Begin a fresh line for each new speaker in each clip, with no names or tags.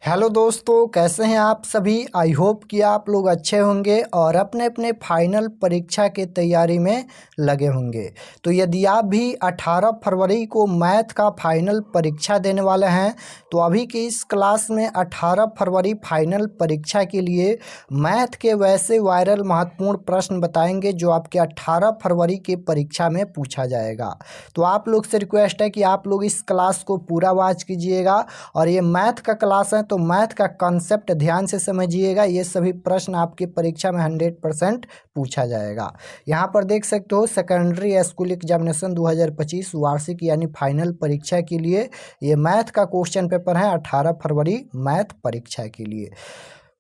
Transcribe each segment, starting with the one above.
Hello दोस्तों, कैसे हैं आप सभी। आई होप कि आप लोग अच्छे होंगे और अपने अपने फाइनल परीक्षा के तैयारी में लगे होंगे। तो यदि आप भी 18 फरवरी को मैथ का फाइनल परीक्षा देने वाले हैं तो अभी की इस क्लास में 18 फरवरी फाइनल परीक्षा के लिए मैथ के वैसे वायरल महत्वपूर्ण प्रश्न बताएंगे जो आपके 18 फरवरी के परीक्षा में पूछा जाएगा। तो आप लोग से रिक्वेस्ट है कि आप लोग इस क्लास को पूरा वॉच कीजिएगा और ये मैथ का क्लास है तो मैथ का कॉन्सेप्ट ध्यान से समझिएगा। ये सभी प्रश्न आपकी परीक्षा में 100% पूछा जाएगा। यहाँ पर देख सकते हो सेकेंडरी स्कूल एग्जामिनेशन 2025 वार्षिक यानी फाइनल परीक्षा के लिए ये मैथ का क्वेश्चन पेपर है 18 फरवरी मैथ परीक्षा के लिए।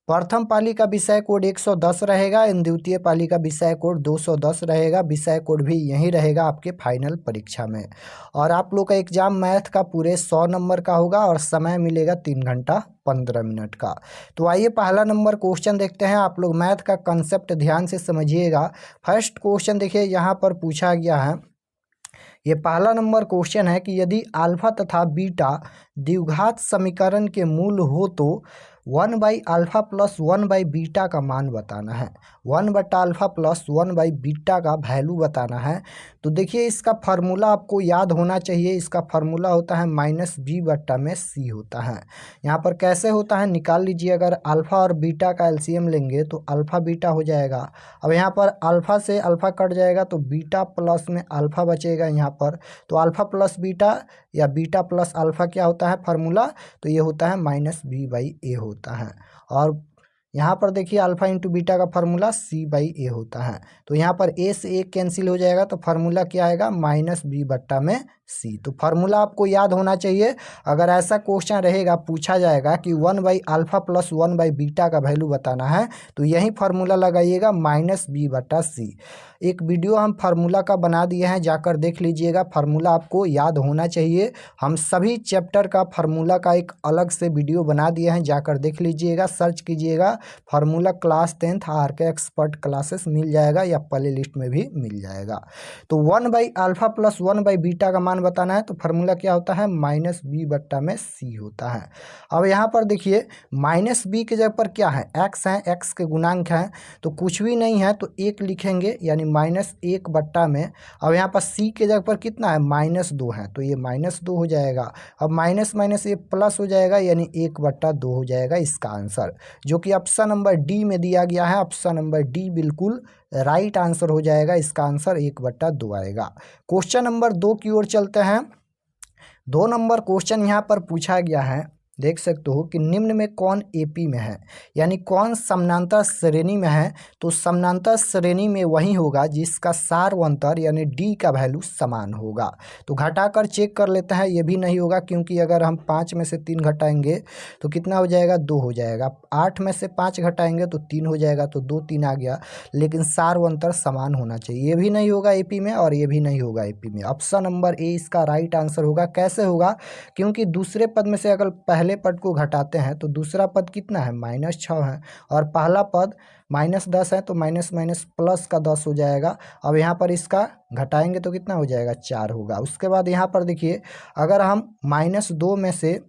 प्रथम पाली का विषय कोड 110 रहेगा एवं द्वितीय पाली का विषय कोड 210 रहेगा। विषय कोड भी यही रहेगा आपके फाइनल परीक्षा में। और आप लोग का एग्जाम मैथ का पूरे 100 नंबर का होगा और समय मिलेगा 3 घंटा 15 मिनट का। तो आइए पहला नंबर क्वेश्चन देखते हैं। आप लोग मैथ का कंसेप्ट ध्यान से समझिएगा। फर्स्ट क्वेश्चन देखिए यहाँ पर पूछा गया है। ये पहला नंबर क्वेश्चन है कि यदि अल्फा तथा बीटा द्विघात समीकरण के मूल हो तो 1/α प्लस 1/बीटा का मान बताना है। 1/α प्लस 1/बीटा का वैल्यू बताना है। तो देखिए इसका फार्मूला आपको याद होना चाहिए। इसका फार्मूला होता है -b/c होता है। यहाँ पर कैसे होता है निकाल लीजिए। अगर अल्फ़ा और बीटा का एलसीएम लेंगे तो अल्फ़ा बीटा हो जाएगा। अब यहाँ पर अल्फ़ा से अल्फ़ा कट जाएगा तो बीटा प्लस में अल्फ़ा बचेगा यहाँ पर। तो अल्फ़ा प्लस बीटा या बीटा प्लस अल्फ़ा क्या होता है फार्मूला, तो ये होता है -b/a होता है। और यहाँ पर देखिए अल्फ़ा इंटू बीटा का फार्मूला c/a होता है। तो यहाँ पर a से a कैंसिल हो जाएगा तो फार्मूला क्या आएगा -b/c। तो फार्मूला आपको याद होना चाहिए। अगर ऐसा क्वेश्चन रहेगा पूछा जाएगा कि 1/α प्लस 1/बीटा का वैल्यू बताना है तो यही फार्मूला लगाइएगा -b/c। एक वीडियो हम फार्मूला का बना दिए हैं, जाकर देख लीजिएगा। फार्मूला आपको याद होना चाहिए। हम सभी चैप्टर का फार्मूला का एक अलग से वीडियो बना दिए हैं, जाकर देख लीजिएगा। सर्च कीजिएगा formula class 10th RK expert classes मिल जाएगा या प्ले लिस्ट में भी मिल जाएगा। तो 1/α प्लस 1/बीटा का मान बताना है तो फार्मूला क्या होता है -b/c होता है। अब यहाँ पर देखिए -b के जगह पर क्या है x है, x के गुणांक हैं तो कुछ भी नहीं है तो 1 लिखेंगे यानी -1 में। अब यहाँ पर c के जगह पर कितना है -2 है तो ये -2 हो जाएगा। अब माइनस माइनस ये प्लस हो जाएगा यानी 1/2 हो जाएगा इसका आंसर, जो कि ऑप्शन नंबर डी में दिया गया है। ऑप्शन नंबर डी बिल्कुल राइट आंसर हो जाएगा। इसका आंसर 1/2 आएगा। क्वेश्चन नंबर 2 की ओर चलते हैं। 2 नंबर क्वेश्चन यहाँ पर पूछा गया है। देख सकते हो कि निम्न में कौन एपी में है, यानी कौन समानांतर श्रेणी में है। तो समानांतर श्रेणी में वही होगा जिसका सारवंतर यानी डी का वैल्यू समान होगा। तो घटाकर चेक कर लेते हैं। ये भी नहीं होगा क्योंकि अगर हम 5 में से 3 घटाएंगे तो कितना हो जाएगा 2 हो जाएगा। 8 में से 5 घटाएंगे तो 3 हो जाएगा तो 2 3 आ गया। लेकिन सारवंतर समान होना चाहिए। ये भी नहीं होगा एपी में और ये भी नहीं होगा एपी में। ऑप्शन नंबर ए इसका राइट आंसर होगा। कैसे होगा, क्योंकि दूसरे पद में से अगर पहले पद को घटाते हैं तो दूसरा पद कितना है -6 है और पहला पद -10 है तो माइनस माइनस प्लस का 10 हो जाएगा। अब यहाँ पर इसका घटाएंगे तो कितना हो जाएगा 4 होगा। उसके बाद यहाँ पर देखिए अगर हम -2 में से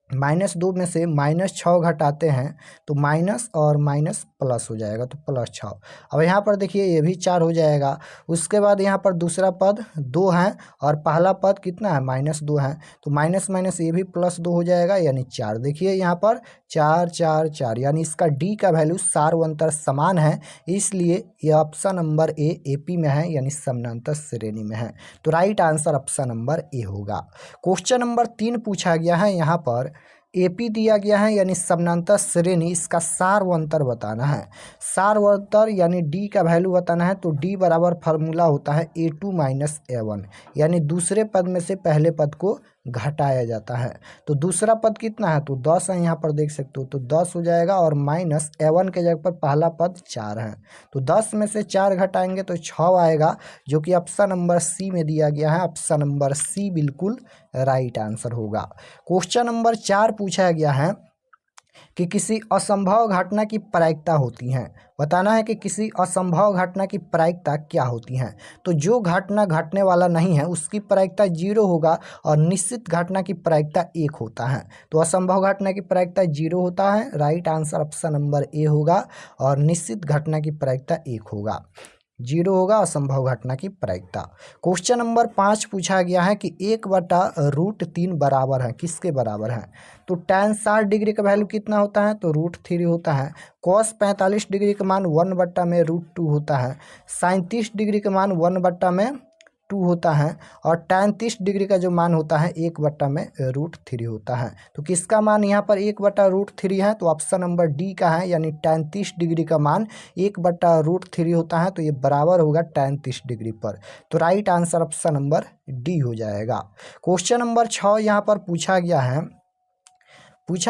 -6 घटाते हैं तो माइनस और माइनस प्लस हो जाएगा तो +6। अब यहाँ पर देखिए ये भी 4 हो जाएगा। उसके बाद यहाँ पर दूसरा पद 2 है और पहला पद कितना है -2 है तो माइनस माइनस ये भी +2 हो जाएगा यानी 4। देखिए यहाँ पर 4 4 4 यानी इसका डी का वैल्यू सारवंतर समान है, इसलिए ये ऑप्शन नंबर ए एपी में है यानी समानांतर श्रेणी में है। तो right answer option number A होगा। क्वेश्चन नंबर 3 पूछा गया है। यहाँ पर एपी दिया गया है यानी समानांतर श्रेणी, इसका सारवंतर बताना है। सारवंतर यानी डी का वैल्यू बताना है तो डी बराबर फार्मूला होता है a2 - a1 यानी दूसरे पद में से पहले पद को घटाया जाता है। तो दूसरा पद कितना है तो 10 है, यहाँ पर देख सकते हो तो 10 हो जाएगा और माइनस a1 के जगह पर पहला पद 4 है तो 10 में से 4 घटाएंगे तो 6 आएगा, जो कि ऑप्शन नंबर सी में दिया गया है। ऑप्शन नंबर सी बिल्कुल राइट आंसर होगा। क्वेश्चन नंबर 4 पूछा गया है। कि किसी असंभव घटना की प्रायिकता होती हैं। बताना है कि किसी असंभव घटना की प्रायिकता क्या होती हैं। तो जो घटना घटने वाला नहीं है उसकी प्रायिकता 0 होगा और निश्चित घटना की प्रायिकता 1 होता है। तो असंभव घटना की प्रायिकता 0 होता है, right answer option number A होगा। और निश्चित घटना की प्रायिकता 1 होगा, 0 होगा असंभव घटना की प्रायिकता। क्वेश्चन नंबर 5 पूछा गया है कि 1/√3 बराबर है, किसके बराबर है। तो tan 60 डिग्री का वैल्यू कितना होता है, तो √3 होता है। cos 45 डिग्री का मान 1/√2 होता है। sin 30 डिग्री का मान 1/2 होता है। और tan 30 डिग्री का जो मान होता है 1/√3 होता है। तो किसका मान यहाँ पर 1/√3 है, तो ऑप्शन नंबर डी का है, यानी tan 30 डिग्री का मान 1/√3 होता है। तो ये बराबर होगा tan 30 डिग्री पर। तो right answer option number D हो जाएगा। क्वेश्चन नंबर 6 यहाँ पर पूछा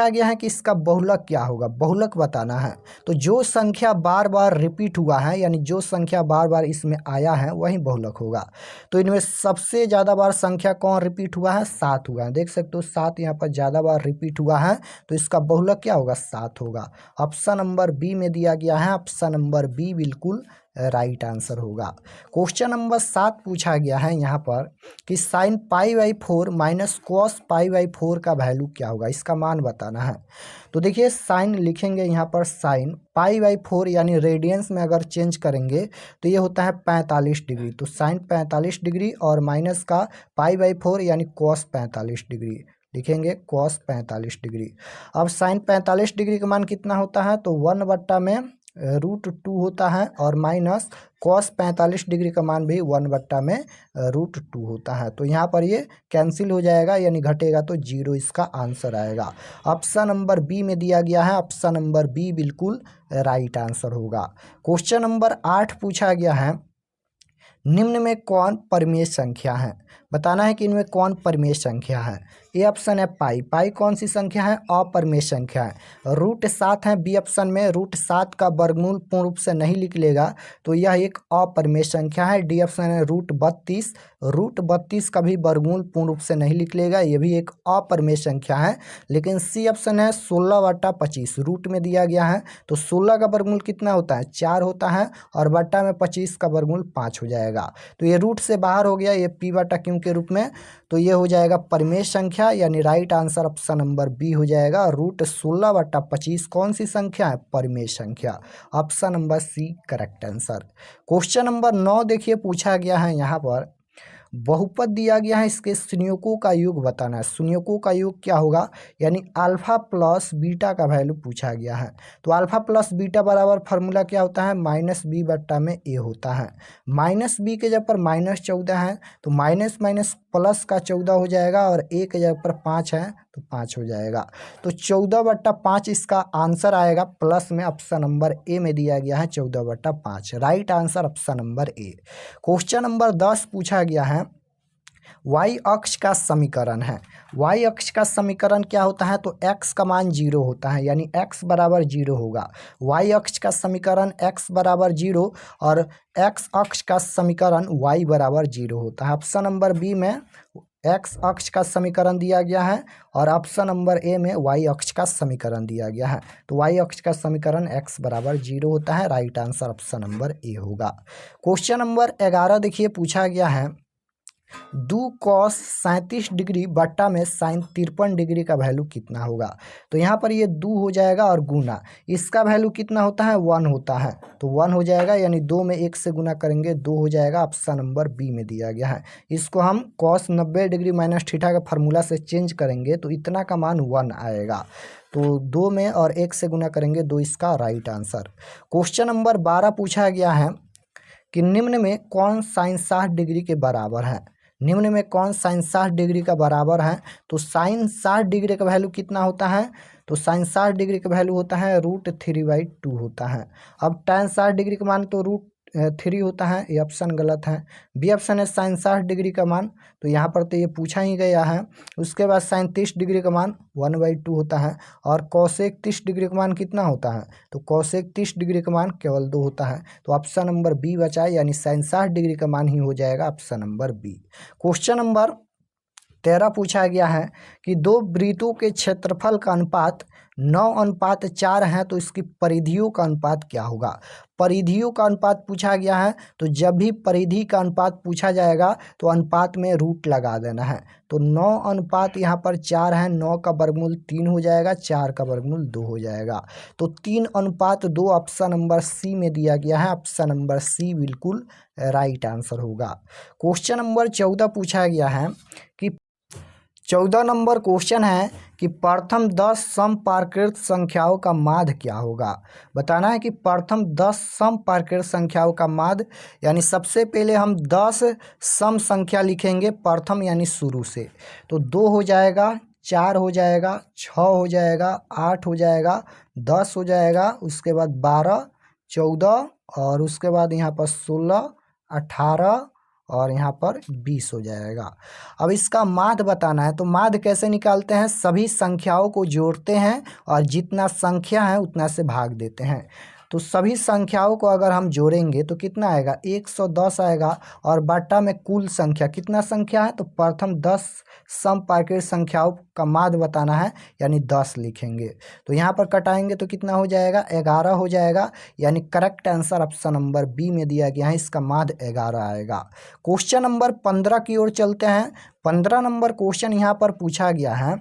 गया है कि इसका बहुलक क्या होगा, बहुलक बताना है। तो जो संख्या बार बार रिपीट हुआ है, यानी जो संख्या बार बार इसमें आया है वही बहुलक होगा। तो इनमें सबसे ज़्यादा बार संख्या कौन रिपीट हुआ है, 7 हुआ है। देख सकते हो 7 यहाँ पर ज़्यादा बार रिपीट हुआ है, तो इसका बहुलक क्या होगा, 7 होगा। ऑप्शन नंबर बी में दिया गया है, ऑप्शन नंबर बी बिल्कुल राइट आंसर होगा। क्वेश्चन नंबर 7 पूछा गया है यहाँ पर कि sin π/4 माइनस cos π/4 का वैल्यू क्या होगा, इसका मान बताना है। तो देखिए साइन लिखेंगे यहाँ पर, sin π/4 यानी रेडियंस में अगर चेंज करेंगे तो ये होता है 45 डिग्री। तो sin 45 डिग्री और माइनस का π/4 यानी cos 45 डिग्री लिखेंगे, cos 45 डिग्री। अब sin 45 डिग्री का मान कितना होता है, तो 1/√2 होता है। और माइनस cos 45 डिग्री का मान भी 1/√2 होता है। तो यहाँ पर ये कैंसिल हो जाएगा, यानी घटेगा, तो 0 इसका आंसर आएगा। ऑप्शन नंबर बी में दिया गया है, ऑप्शन नंबर बी बिल्कुल राइट आंसर होगा। क्वेश्चन नंबर 8 पूछा गया है, निम्न में कौन परिमेय संख्या है। बताना है कि इनमें कौन परिमेय संख्या है। ए ऑप्शन है पाई, पाई कौन सी संख्या है, अपरिमेय संख्या है। √7 है बी ऑप्शन में, √7 का वर्गमूल पूर्ण रूप से नहीं निकलेगा, तो यह एक अपरिमेय संख्या है। डी ऑप्शन है √32, √32 का भी वर्गमूल पूर्ण रूप से नहीं निकलेगा, ये भी एक अपरिमेय संख्या है। लेकिन सी ऑप्शन है 16/25, रूट में दिया गया है, तो 16 का वर्गमूल कितना होता है, 4 होता है। और बट्टा में 25 का वर्गमूल 5 हो जाएगा। तो ये रूट से बाहर हो गया, ये p/q के रूप में, तो ये हो जाएगा परिमेय संख्या, यानी right answer option number B हो जाएगा। √16/25 कौन सी संख्या है, परिमेय संख्या। Option number C correct answer. Question number 9 देखिए पूछा गया है यहाँ पर, बहुपद दिया गया है, इसके संयोजकों का योग बताना है। संयोजकों का योग क्या होगा, यानी अल्फा प्लस बीटा का वैल्यू पूछा गया है। तो अल्फा प्लस बीटा बराबर फार्मूला क्या होता है, -b/a होता है। माइनस बी के जगह पर -14 है, तो माइनस माइनस प्लस का 14 हो जाएगा। और ए के जगह पर 5 है, तो 5 हो जाएगा। तो 14/5 इसका आंसर आएगा, प्लस में ऑप्शन नंबर ए में दिया गया है 14/5, राइट आंसर ऑप्शन नंबर ए। क्वेश्चन नंबर 10 पूछा गया है, y अक्ष का समीकरण है। y अक्ष का समीकरण क्या होता है, तो x का मान 0 होता है, यानी x बराबर 0 होगा। y अक्ष का समीकरण x बराबर 0 और x अक्ष का समीकरण y बराबर 0 होता है। ऑप्शन नंबर बी में x अक्ष का समीकरण दिया गया है और ऑप्शन नंबर ए में y अक्ष का समीकरण दिया गया है। तो y अक्ष का समीकरण x बराबर 0 होता है, right answer option number A होगा। क्वेश्चन नंबर 11 देखिए पूछा गया है, 2 cos 37 डिग्री बट्टा में sin 53 डिग्री का वैल्यू कितना होगा। तो यहाँ पर ये 2 हो जाएगा और गुना, इसका वैल्यू कितना होता है, 1 होता है, तो 1 हो जाएगा, यानी 2 में 1 से गुना करेंगे 2 हो जाएगा। ऑप्शन नंबर बी में दिया गया है। इसको हम cos 90 डिग्री माइनस थीटा का फार्मूला से चेंज करेंगे तो इतना का मान 1 आएगा। तो 2 में और 1 से गुना करेंगे 2, इसका राइट आंसर। क्वेश्चन नंबर 12 पूछा गया है कि निम्न में कौन sin 60 डिग्री के बराबर है। निम्न में कौन sin 60 डिग्री का बराबर है। तो sin 60 डिग्री का वैल्यू कितना होता है, तो sin 60 डिग्री का वैल्यू होता है √3/2 होता है। अब tan 60 डिग्री का मान तो √3 होता है, ये ऑप्शन गलत है। बी ऑप्शन है sin 60 डिग्री का मान, तो यहाँ पर तो ये पूछा ही गया है। उसके बाद sin 30 डिग्री का मान 1/2 होता है। और cosec 30 डिग्री का मान कितना होता है, तो cosec 30 डिग्री का मान केवल 2 होता है। तो ऑप्शन नंबर बी बचा, यानी sin 60 डिग्री का मान ही हो जाएगा option number B. Question number 13 पूछा गया है कि 2 वृत्तों के क्षेत्रफल का अनुपात 9:4 हैं तो इसकी परिधियों का अनुपात क्या होगा। परिधियों का अनुपात पूछा गया है तो जब भी परिधि का अनुपात पूछा जाएगा तो अनुपात में रूट लगा देना है। तो 9 यहाँ पर 4 है, 9 का वर्गमूल 3 हो जाएगा, 4 का वर्गमूल 2 हो जाएगा। तो 3:2 ऑप्शन नंबर सी में दिया गया है। ऑप्शन नंबर सी बिल्कुल राइट आंसर होगा। क्वेश्चन नंबर 14 पूछा गया है कि 14 नंबर क्वेश्चन है कि प्रथम 10 समपार्कृत संख्याओं का माध्य क्या होगा। बताना है कि प्रथम 10 समपार्कृत संख्याओं का माध्य, यानी सबसे पहले हम 10 सम संख्या लिखेंगे प्रथम यानी शुरू से। तो 2 हो जाएगा, 4 हो जाएगा, 6 हो जाएगा, 8 हो जाएगा, 10 हो जाएगा, उसके बाद 12, 14 और उसके बाद यहाँ पर 16, 18 और यहाँ पर 20 हो जाएगा। अब इसका माध्य बताना है। तो माध्य कैसे निकालते हैं, सभी संख्याओं को जोड़ते हैं और जितना संख्या है उतना से भाग देते हैं। तो सभी संख्याओं को अगर हम जोड़ेंगे तो कितना आएगा, 110 आएगा और बट्टा में कुल संख्या कितना संख्या है, तो प्रथम 10 समपार्कृत संख्याओं का माध्य बताना है यानी 10 लिखेंगे। तो यहाँ पर कटाएंगे तो कितना हो जाएगा, 11 हो जाएगा, यानी correct answer option number B में दिया गया है, इसका माध्य 11 आएगा। क्वेश्चन नंबर 15 की ओर चलते हैं। 15 नंबर क्वेश्चन यहाँ पर पूछा गया है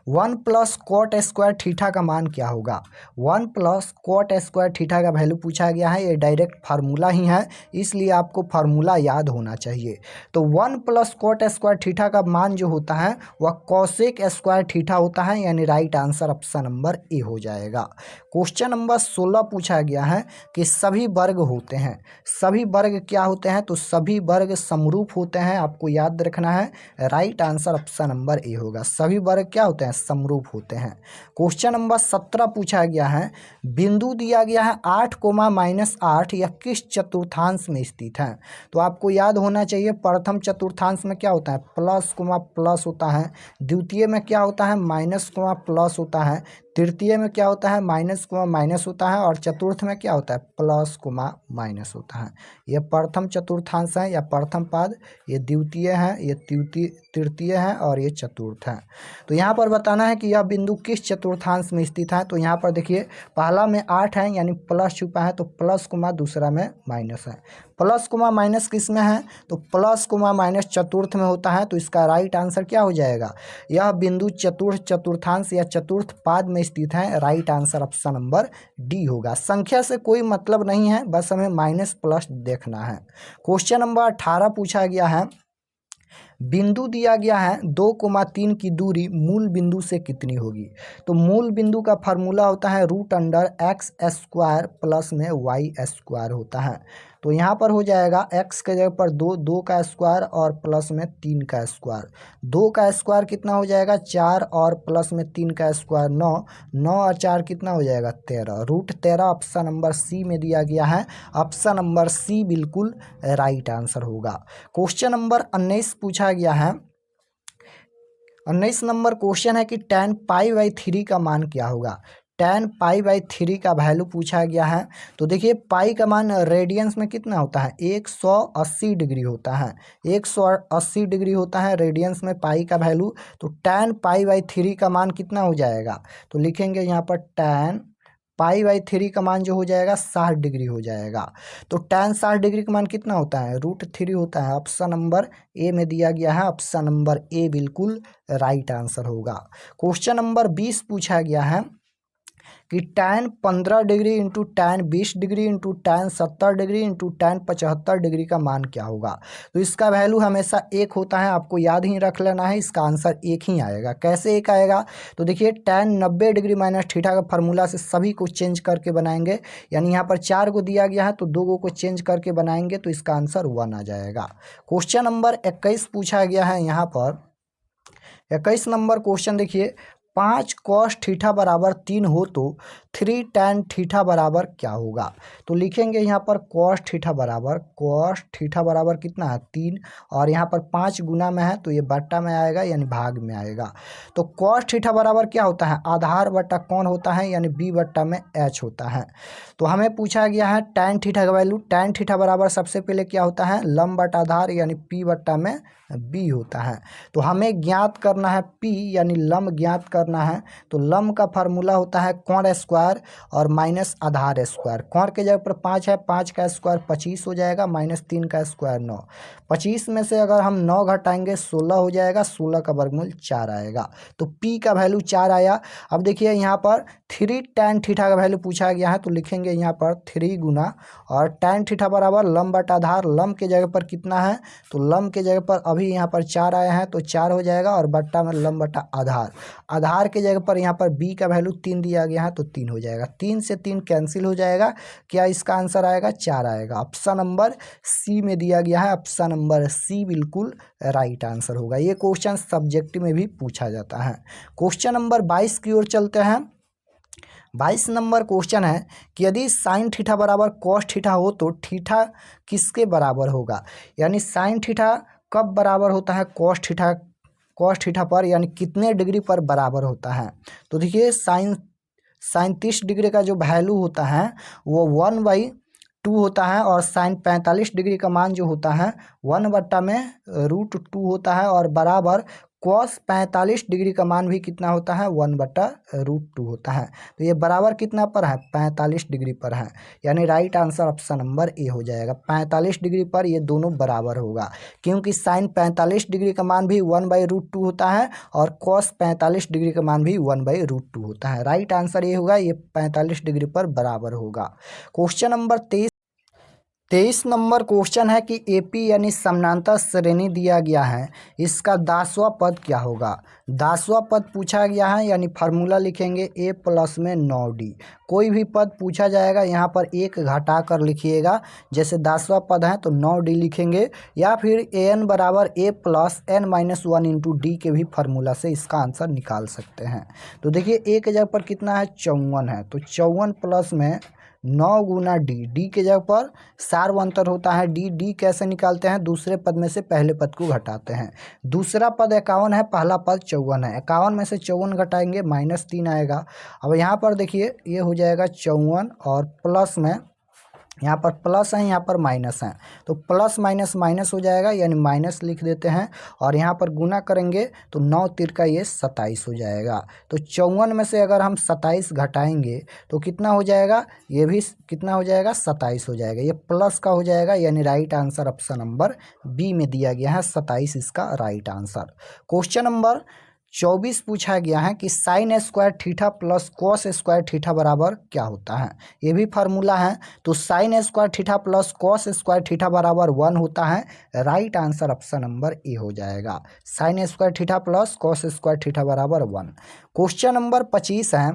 1 + cot स्क्वायर थीटा का मान क्या होगा। 1 + cot स्क्वायर थीटा का वैल्यू पूछा गया है। ये डायरेक्ट फार्मूला ही है, इसलिए आपको फार्मूला याद होना चाहिए। तो 1 + cot स्क्वायर थीटा का मान जो होता है वह कोसेक स्क्वायर थीटा होता है, यानी राइट आंसर ऑप्शन नंबर ए हो जाएगा। क्वेश्चन नंबर 16 पूछा गया है कि सभी वर्ग होते हैं। सभी वर्ग क्या होते हैं, तो सभी वर्ग समरूप होते हैं, आपको याद रखना है। Right answer option number A होगा। सभी वर्ग क्या होते हैं, समरूप होते हैं। क्वेश्चन नंबर 17 पूछा गया है बिंदु दिया गया है 8, -8 यह किस चतुर्थांश में स्थित है। तो आपको याद होना चाहिए प्रथम चतुर्थांश में क्या होता है, प्लस प्लस होता है, द्वितीय में क्या होता है, माइनस प्लस होता है, तृतीय में क्या होता है, माइनस होता है और चतुर्थ में क्या होता है, प्लस माइनस होता है। यह प्रथम चतुर्थांश है या प्रथम पाद, ये द्वितीय है, ये तृतीय है और ये चतुर्थ है। तो यहाँ पर बताना है कि यह बिंदु किस चतुर्थांश में स्थित है। तो यहाँ पर देखिए पहला में 8 है यानी प्लस छुपा है, तो प्लस दूसरा में माइनस है। प्लस माइनस किस में है, तो प्लस माइनस चतुर्थ में होता है। तो इसका राइट आंसर क्या हो जाएगा, यह बिंदु चतुर्थांश या चतुर्थ पाद में स्थित है। Right answer option number D होगा। संख्या से कोई मतलब नहीं है, बस हमें माइनस प्लस देखना है। क्वेश्चन नंबर 18 पूछा गया है बिंदु दिया गया है 2,3 की दूरी मूल बिंदु से कितनी होगी। तो मूल बिंदु का फार्मूला होता है √x² प्लस में y² होता है। तो यहाँ पर हो जाएगा x के जगह पर 2 का स्क्वायर और प्लस में 3 का स्क्वायर। 2 का स्क्वायर कितना हो जाएगा, 4 और प्लस में 3 का स्क्वायर 9, 9 और 4 कितना हो जाएगा, 13। √13 ऑप्शन नंबर सी में दिया गया है। ऑप्शन नंबर सी बिल्कुल राइट आंसर होगा। क्वेश्चन नंबर 19 पूछा गया है। 19 नंबर क्वेश्चन है कि tan π/3 का मान क्या होगा। tan π/3 का वैल्यू पूछा गया है। तो देखिए पाई का मान रेडियंस में कितना होता है, 180 डिग्री होता है। 180 डिग्री होता है रेडियंस में पाई का वैल्यू। तो tan π/3 का मान कितना हो जाएगा, तो लिखेंगे यहाँ पर tan π/3 का मान जो हो जाएगा 60 डिग्री हो जाएगा। तो tan 60 डिग्री का मान कितना होता है, √3 होता है। ऑप्शन नंबर ए में दिया गया है। ऑप्शन नंबर ए बिल्कुल राइट आंसर होगा। क्वेश्चन नंबर 20 पूछा गया है कि tan 15 degree into tan 20 degree into tan 70 degree into tan 75 degree का मान क्या होगा। तो इसका वैल्यू हमेशा 1 होता है, आपको याद ही रख लेना है। इसका आंसर 1 ही आएगा। कैसे 1 आएगा, तो देखिए tan 90 डिग्री माइनस थीटा का फार्मूला से सभी को चेंज करके बनाएंगे, यानी यहाँ पर 4 को दिया गया है तो 2 को चेंज करके बनाएंगे तो इसका आंसर 1 आ जाएगा। क्वेश्चन नंबर 21 पूछा गया है। यहाँ पर 21 नंबर क्वेश्चन देखिए 5 cos थीटा बराबर 3 हो तो 3 tan थीटा बराबर क्या होगा। तो लिखेंगे यहाँ पर cos थीटा बराबर कितना है, 3 और यहाँ पर 5 गुना में है तो ये बट्टा में आएगा यानी भाग में आएगा। तो cos थीटा बराबर क्या होता है, आधार बट्टा कौन होता है, यानी b बट्टा में h होता है। तो हमें पूछा गया है tan थीटा का वैल्यू। tan थीटा बराबर सबसे पहले क्या होता है, लंब बटा आधार यानी p बट्टा में b होता है। तो हमें ज्ञात करना है p यानी लंब ज्ञात कर करना है तो लंब का फार्मूला होता है कोण स्क्वायर और माइनस आधार स्क्वायर। कोण के जगह पर 5 है, 5 का स्क्वायर 25 हो जाएगा, माइनस 3 का स्क्वायर 9। 25 में से अगर हम 9 घटाएंगे 16 हो जाएगा, 16 का वर्गमूल 4 आएगा। तो P का वैल्यू 4 आया। अब देखिए यहाँ पर 3 tan थीटा का वैल्यू पूछा गया है तो लिखेंगे यहाँ पर 3 गुना और tan थीटा बराबर लंब बटा आधार। लंब के जगह पर कितना है तो लंब के जगह पर अभी यहाँ पर 4 आया है तो 4 हो जाएगा और बट्टा में लंब बटा आधार। आधार के जगह पर यहाँ पर B का वैल्यू 3 दिया गया है तो 3 हो जाएगा। 3 से 3 कैंसिल हो जाएगा। क्या इसका आंसर आएगा 4 आएगा। ऑप्शन नंबर सी में दिया गया है, ऑप्शन नंबर सी बिल्कुल राइट आंसर होगा। ये क्वेश्चन सब्जेक्ट में भी पूछा जाता है। क्वेश्चन नंबर 22 की ओर चलते हैं। 22 नंबर क्वेश्चन है कि यदि साइन थीटा बराबर कॉस थीटा हो तो थीटा किसके बराबर होगा। यानी साइन थीटा कब बराबर होता है कॉस थीटा पर, यानी कितने डिग्री पर बराबर होता है। तो देखिए साइन 30 डिग्री का जो वैल्यू होता है वो 1/2 होता है और साइन 45 डिग्री का मान जो होता है 1/√2 होता है और बराबर कॉस 45 डिग्री का मान भी कितना होता है 1/√2 होता है। तो ये बराबर कितना पर है 45 डिग्री पर है, यानी राइट आंसर ऑप्शन नंबर ए हो जाएगा। 45 डिग्री पर ये दोनों बराबर होगा क्योंकि साइन 45 डिग्री का मान भी 1/√2 होता है और कॉस 45 डिग्री का मान भी 1/√2 होता है। राइट आंसर ये होगा, ये 45 डिग्री पर बराबर होगा। क्वेश्चन नंबर 23 नंबर क्वेश्चन है कि एपी यानी समानांतर श्रेणी दिया गया है, इसका 10वां पद क्या होगा। 10वां पद पूछा गया है, यानी फार्मूला लिखेंगे a प्लस में 9d। कोई भी पद पूछा जाएगा यहाँ पर एक घटा कर लिखिएगा। जैसे 10वां पद है तो 9d लिखेंगे या फिर an बराबर a plus n-1 into D के भी फार्मूला से इसका आंसर निकाल सकते हैं। तो देखिए एक जगह पर कितना है 54 है तो 54 प्लस में 9 गुना डी के जगह पर सार्वंतर होता है डी कैसे निकालते हैं, दूसरे पद में से पहले पद को घटाते हैं। दूसरा पद 51 है, पहला पद 54 है। 51 में से 54 घटाएंगे -3 आएगा। अब यहाँ पर देखिए ये हो जाएगा 54 और प्लस में यहाँ पर प्लस है यहाँ पर माइनस है तो प्लस माइनस माइनस हो जाएगा, यानी माइनस लिख देते हैं और यहाँ पर गुना करेंगे तो 9 तिरका ये 27 हो जाएगा। तो 54 में से अगर हम 27 घटाएंगे तो कितना हो जाएगा, ये भी कितना हो जाएगा 27 हो जाएगा। ये प्लस का हो जाएगा, यानी right answer option number B में दिया गया है 27 इसका राइट आंसर। क्वेश्चन नंबर 24 पूछा गया है कि sine square theta plus cos square theta बराबर क्या होता है। ये भी फार्मूला है तो sine square theta plus cos square theta बराबर 1 होता है। राइट आंसर ऑप्शन नंबर ए हो जाएगा। Sine square theta plus cos square theta बराबर 1। क्वेश्चन नंबर 25 है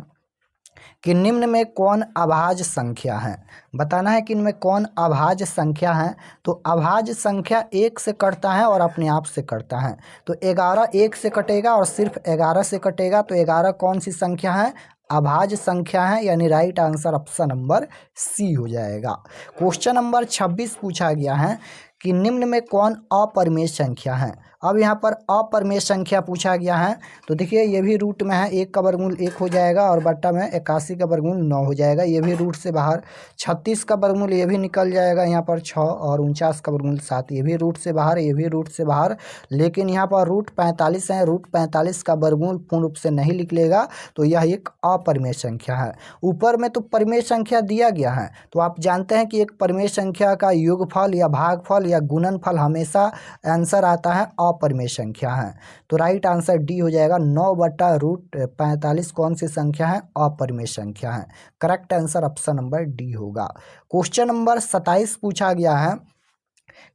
कि निम्न में कौन अभाज्य संख्या है। बताना है कि इनमें कौन अभाज्य संख्या है। तो अभाज्य संख्या 1 से कटता है और अपने आप से कटता है। तो 11 1 से कटेगा और सिर्फ 11 से कटेगा। तो 11 कौन सी संख्या है, अभाज्य संख्या है, यानी right answer option number C हो जाएगा। क्वेश्चन नंबर 26 पूछा गया है कि निम्न में कौन अपरिमेय संख्या है। अब यहाँ पर अपरिमेय संख्या पूछा गया है तो देखिए ये भी रूट में है, 1 का वर्गमूल 1 हो जाएगा और बट्टा में 81 का वर्गमूल 9 हो जाएगा। ये भी रूट से बाहर 36 का वर्गमूल ये भी निकल जाएगा यहाँ पर 6 और 49 का वर्गमूल 7, ये भी रूट से बाहर, ये भी रूट से बाहर। लेकिन यहाँ पर रूट 45 है, रूट 45 का वर्गमूल पूर्ण रूप से नहीं निकलेगा तो यह एक अपरिमेय संख्या है। ऊपर में तो परिमेय संख्या दिया गया है तो आप जानते हैं कि एक परिमेय संख्या का योगफल या भागफल या गुणनफल हमेशा आंसर आता है अपरिमेय संख्या है। तो राइट आंसर डी हो जाएगा। 9/√45 कौन सी संख्या है, अपरिमेय संख्या है। Correct answer option number D होगा। क्वेश्चन नंबर 27 पूछा गया है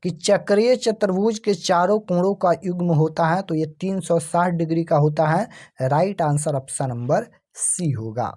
कि चक्रीय चतुर्भुज के चारों कोणों का युग्म होता है तो ये 360 डिग्री का होता है। Right answer option number C होगा।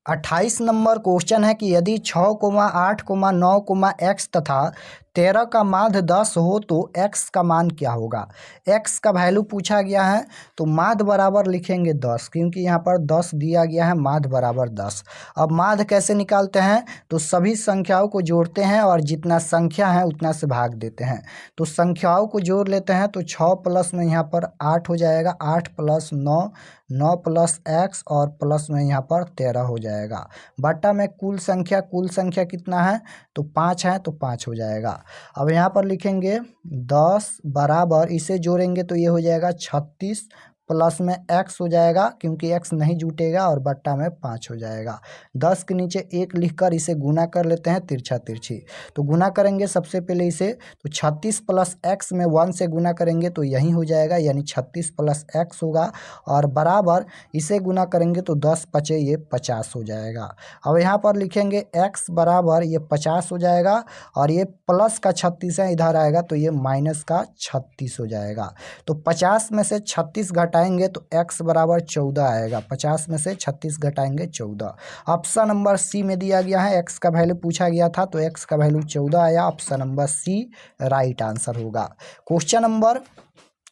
28 नंबर क्वेश्चन है कि यदि 6, 8, 9, x तथा 13 का माध्य 10 हो तो x का मान क्या होगा। x का वैल्यू पूछा गया है तो माध्य बराबर लिखेंगे 10 क्योंकि यहाँ पर 10 दिया गया है, माध्य बराबर 10। अब माध्य कैसे निकालते हैं तो सभी संख्याओं को जोड़ते हैं और जितना संख्या है उतना से भाग देते हैं। तो संख्याओं को जोड़ लेते हैं तो 6 प्लस में यहाँ पर 8 हो जाएगा, 8 प्लस 9, 9 प्लस x और प्लस में यहाँ पर 13 हो जाएगा। बट्टा में कुल संख्या कितना है तो 5 है तो 5 हो जाएगा। अब यहाँ पर लिखेंगे 10 बराबर, इसे जोड़ेंगे तो ये हो जाएगा 36 प्लस में x हो जाएगा क्योंकि x नहीं जुटेगा और बट्टा में 5 हो जाएगा। 10 के नीचे 1 लिखकर इसे गुना कर लेते हैं तिरछा तिरछी। तो गुना करेंगे सबसे पहले इसे, तो 36 प्लस x में 1 से गुना करेंगे तो यही हो जाएगा, यानी 36 प्लस x होगा और बराबर इसे गुना करेंगे तो 10 पचे ये 50 हो जाएगा। अब यहाँ पर लिखेंगे x बराबर ये 50 हो जाएगा और ये प्लस का 36 है इधर आएगा तो ये माइनस का 36 हो जाएगा। तो 50 में से 36 घटाएंगे तो x बराबर 14 आएगा। 50 में से 36 घटाएंगे 14। ऑप्शन नंबर सी में दिया गया है, x का वैल्यू पूछा गया था तो x का वैल्यू 14 आया। Option number C right answer होगा। क्वेश्चन नंबर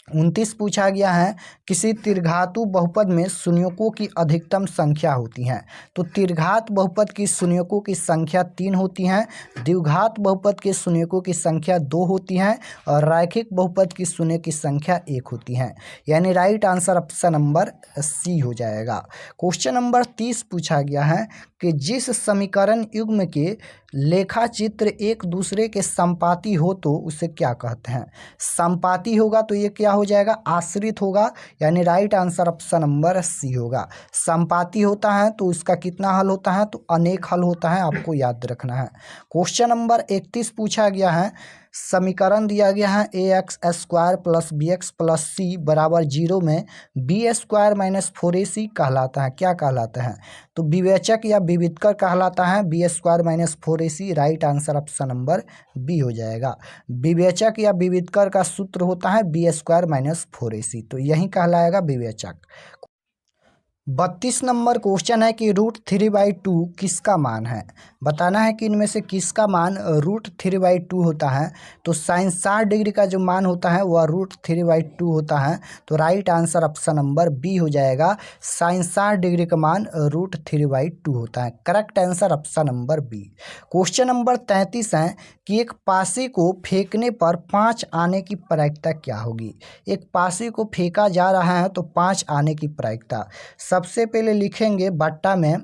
29 पूछा गया है, किसी त्रिघातु बहुपद में शून्यकों की अधिकतम संख्या होती है। तो त्रिघात बहुपद की शून्यकों की संख्या 3 होती है, द्विघात बहुपद के शून्यकों की संख्या 2 होती है और रैखिक बहुपद की शून्य की संख्या 1 होती है, यानी right answer option number C हो जाएगा। क्वेश्चन नंबर 30 पूछा गया है कि जिस समीकरण युग्म के लेखा चित्र एक दूसरे के संपाती हो तो उसे क्या कहते हैं। संपाती होगा तो ये क्या हो जाएगा, आश्रित होगा, यानी right answer option number C होगा। संपाती होता है तो उसका कितना हल होता है, तो अनेक हल होता है, आपको याद रखना है। क्वेश्चन नंबर 31 पूछा गया है, समीकरण दिया गया है ax² प्लस bx प्लस सी बराबर 0 में b² माइनस 4ac कहलाता है, क्या कहलाता है, तो विवेचक या विविधकर कहलाता है। b² minus 4ac right answer option number B हो जाएगा। विवेचक या विविधकर का सूत्र होता है b² माइनस 4ac, तो यही कहलाएगा विवेचक। 32 नंबर क्वेश्चन है कि √3/2 किसका मान है। बताना है कि इनमें से किसका मान √3/2 होता है। तो sin 60 डिग्री का जो मान होता है वह √3/2 होता है, तो right answer option number B हो जाएगा। sin 60 डिग्री का मान √3/2 होता है, correct answer option number B. Question number 33 है कि एक पासे को फेंकने पर 5 आने की प्रायिकता क्या होगी। एक पासे को फेंका जा रहा है तो 5 आने की प्रायिकता, सबसे पहले लिखेंगे बट्टा में,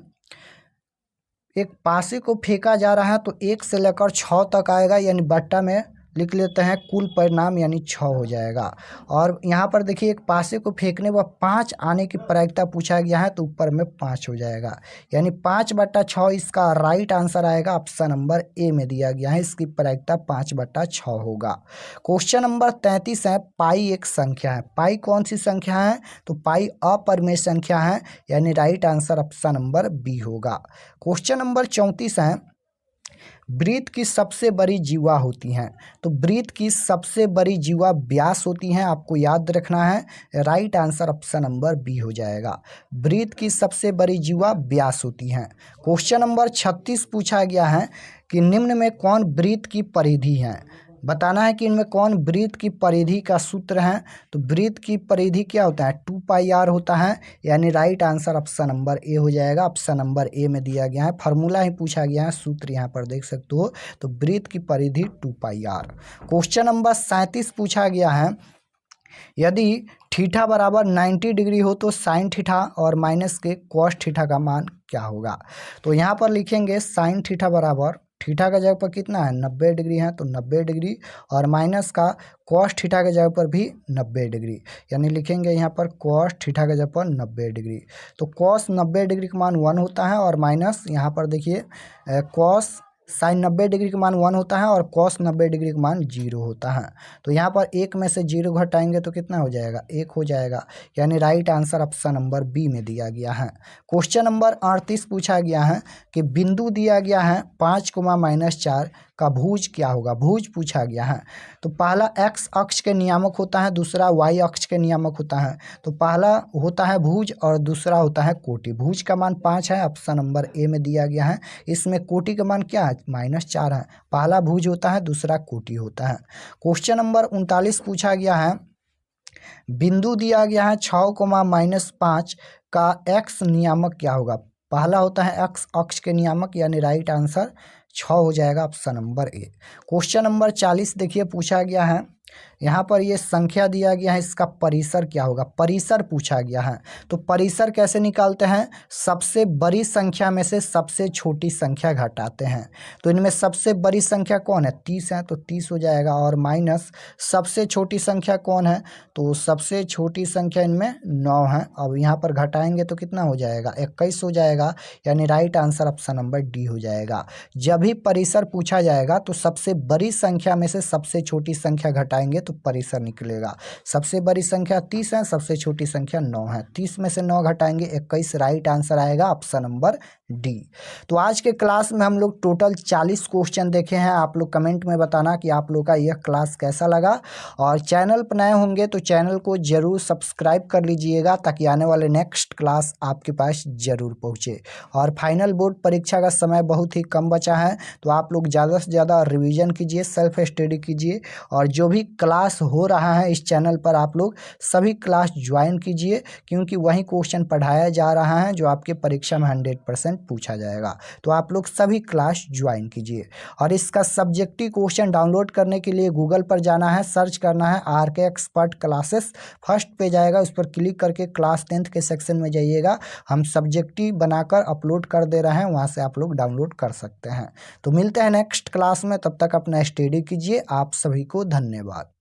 एक पासे को फेंका जा रहा है तो 1 से लेकर 6 तक आएगा, यानी बट्टा में लिख लेते हैं कुल परिणाम यानी 6 हो जाएगा। और यहाँ पर देखिए एक पासे को फेंकने पर 5 आने की प्रायिकता पूछा गया है तो ऊपर में 5 हो जाएगा, यानी 5/6 इसका राइट आंसर आएगा। ऑप्शन नंबर ए में दिया गया है, इसकी प्रायिकता 5/6 होगा। क्वेश्चन नंबर 33 है, पाई एक संख्या है। पाई कौन सी संख्या है, तो पाई अपरिमेय संख्या है, यानी right answer option number B होगा। क्वेश्चन नंबर 34 है, वृत्त की सबसे बड़ी जीवा होती हैं। तो वृत्त की सबसे बड़ी जीवा व्यास होती हैं, आपको याद रखना है, right answer option number B हो जाएगा। वृत्त की सबसे बड़ी जीवा व्यास होती हैं। क्वेश्चन नंबर 36 पूछा गया है कि निम्न में कौन वृत्त की परिधि है। बताना है कि इनमें कौन वृत्त की परिधि का सूत्र है। तो वृत्त की परिधि क्या होता है, 2πr होता है, यानी राइट आंसर ऑप्शन नंबर ए हो जाएगा। ऑप्शन नंबर ए में दिया गया है, फार्मूला ही पूछा गया है, सूत्र यहाँ पर देख सकते हो। तो वृत्त की परिधि 2πr। क्वेश्चन नंबर 37 पूछा गया है, यदि थीटा बराबर 90 डिग्री हो तो साइन थीटा और माइनस के कॉस थीटा का मान क्या होगा। तो यहाँ पर लिखेंगे साइन थीटा बराबर, थीटा का जगह पर कितना है 90 डिग्री है तो 90 डिग्री, और माइनस का कॉस थीटा के जगह पर भी 90 डिग्री, यानी लिखेंगे यहाँ पर कॉस थीटा के जगह पर 90 डिग्री। तो कॉस 90 डिग्री का मान 1 होता है और माइनस यहाँ पर देखिए कॉस साइन 90 डिग्री का मान 1 होता है और कॉस 90 डिग्री का मान 0 होता है। तो यहाँ पर 1 में से 0 घटाएंगे तो कितना हो जाएगा, 1 हो जाएगा, यानी right answer option number B में दिया गया है। क्वेश्चन नंबर 38 पूछा गया है कि बिंदु दिया गया है 5, का भुज क्या होगा। भुज पूछा गया है, तो पहला x अक्ष के नियामक होता है, दूसरा y अक्ष के नियामक होता है। तो पहला होता है भुज और दूसरा होता है कोटि। भुज का मान 5 है, ऑप्शन नंबर ए में दिया गया है। इसमें कोटि का मान क्या है, -4 है। पहला भुज होता है, दूसरा कोटि होता है। क्वेश्चन नंबर 39 पूछा गया है, बिंदु दिया गया है 6, का x नियामक क्या होगा। पहला होता है x अक्ष के नियामक, यानी राइट आंसर 6 हो जाएगा, ऑप्शन नंबर ए। क्वेश्चन नंबर 40 देखिए पूछा गया है यहाँ पर ये संख्या दिया गया है, इसका परिसर क्या होगा, परिसर पूछा गया है। तो परिसर कैसे निकालते हैं, सबसे बड़ी संख्या में से सबसे छोटी संख्या घटाते हैं। तो इनमें सबसे बड़ी संख्या कौन है, 30 है, तो 30 हो जाएगा, और माइनस सबसे छोटी संख्या कौन है, तो सबसे छोटी संख्या इनमें 9 है। अब यहाँ पर घटाएंगे तो कितना हो जाएगा, 21 हो जाएगा, यानी right answer option number D हो जाएगा। जब भी परिसर पूछा जाएगा तो सबसे बड़ी संख्या में से सबसे छोटी संख्या घटाएंगे तो परिसर निकलेगा। सबसे बड़ी संख्या 30 है, सबसे छोटी संख्या 9 है, 30 में से 9 घटाएंगे 21, राइट आंसर आएगा ऑप्शन नंबर डी। तो आज के क्लास में हम लोग टोटल 40 क्वेश्चन देखे हैं। आप लोग कमेंट में बताना कि आप लोग का यह क्लास कैसा लगा, और चैनल पर नए होंगे तो चैनल को जरूर सब्सक्राइब कर लीजिएगा ताकि आने वाले नेक्स्ट क्लास आपके पास जरूर पहुँचे। और फाइनल बोर्ड परीक्षा का समय बहुत ही कम बचा है, तो आप लोग ज़्यादा से ज़्यादा रिवीजन कीजिए, सेल्फ स्टडी कीजिए, और जो भी क्लास हो रहा है इस चैनल पर आप लोग सभी क्लास ज्वाइन कीजिए, क्योंकि वही क्वेश्चन पढ़ाया जा रहा है जो आपके परीक्षा में 100% पूछा जाएगा। तो आप लोग सभी क्लास ज्वाइन कीजिए। और इसका सब्जेक्टिव क्वेश्चन डाउनलोड करने के लिए गूगल पर जाना है, सर्च करना है RK expert classes, first page आएगा, उस पर क्लिक करके क्लास 10th के सेक्शन में जाइएगा। हम सब्जेक्टिव बनाकर अपलोड कर दे रहे हैं, वहाँ से आप लोग डाउनलोड कर सकते हैं। तो मिलते हैं नेक्स्ट क्लास में, तब तक अपना स्टडी कीजिए। आप सभी को धन्यवाद।